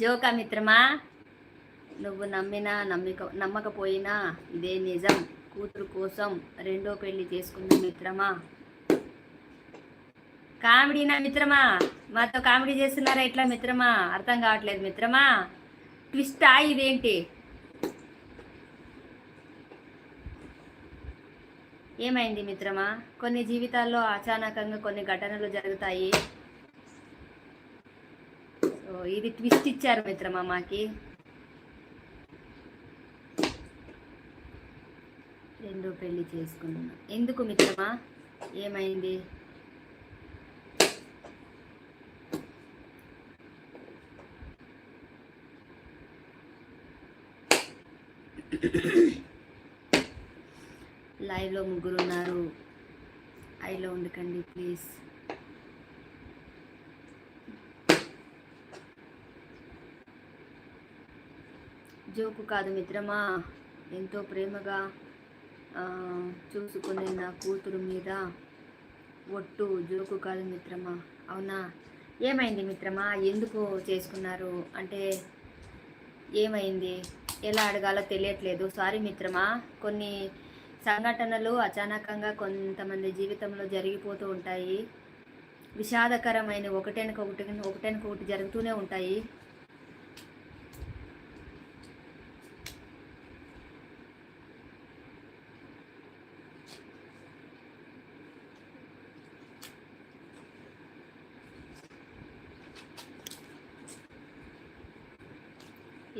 జోకా మిత్రమా, నువ్వు నమ్మినా నమ్మకపోయినా ఇదే నిజం. కూతురు కోసం రెండో పెళ్లి చేసుకుంది మిత్రమా. కామెడీనా మిత్రమా? మాతో కామెడీ చేస్తున్నారా ఎట్లా మిత్రమా? అర్థం కావట్లేదు మిత్రమా. ట్విస్టా ఇదేంటి? ఏమైంది మిత్రమా? కొన్ని జీవితాల్లో అచానకంగా కొన్ని ఘటనలు జరుగుతాయి. ఇది ట్విస్ట్ ఇచ్చారు మిత్రమా మాకి. రెండో పెళ్లి చేసుకున్నా ఎందుకు మిత్రమా? ఏమైంది? లైవ్లో ముగ్గురు ఉన్నారు, ఐలో ఉండకండి ప్లీజ్. జోకు కాదు మిత్రమా, ఎంతో ప్రేమగా చూసుకునే నా కూతురు మీద ఒట్టు. జోకు కాదు మిత్రమా. అవునా? ఏమైంది మిత్రమా? ఎందుకు చేసుకున్నారు అంటే ఏమైంది? ఎలా అడగాలో తెలియట్లేదు. సారీ మిత్రమా. కొన్ని సంఘటనలు అచానకంగా కొంతమంది జీవితంలో జరిగిపోతూ ఉంటాయి. విషాదకరమైన ఒకటెనకొకటి జరుగుతూనే ఉంటాయి.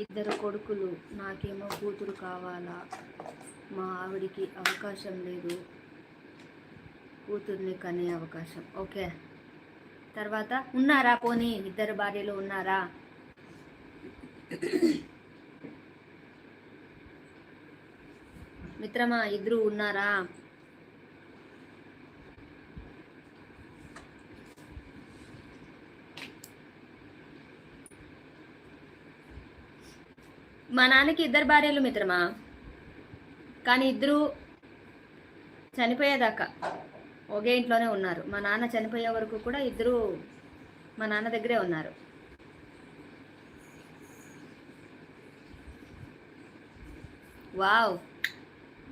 ఇద్దరు కొడుకులు, నాకేమో కూతురు కావాలా. మా ఆవిడికి అవకాశం లేదు, కూతుర్ని కనే అవకాశం. ఓకే, తర్వాత ఉన్నారా? పోనీ ఇద్దరు భార్యలు ఉన్నారా? మిత్రమా, ఇద్దరు ఉన్నారా? మా నాన్నకి ఇద్దరు భార్యలు మిత్రమా, కానీ ఇద్దరు చనిపోయేదాకా ఒకే ఇంట్లోనే ఉన్నారు. మా నాన్న చనిపోయే వరకు కూడా ఇద్దరు మా నాన్న దగ్గరే ఉన్నారు. వావ్,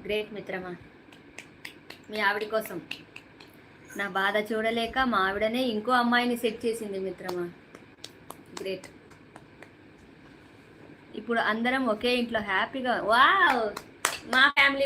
గ్రేట్ మిత్రమా. మీ ఆవిడ కోసం నా బాధ చూడలేక మా ఆవిడనే ఇంకో అమ్మాయిని సెట్ చేసింది మిత్రమా. గ్రేట్. ఇప్పుడు అందరం ఒకే ఇంట్లో హ్యాపీగా. వావ్, మా ఫ్యామిలీ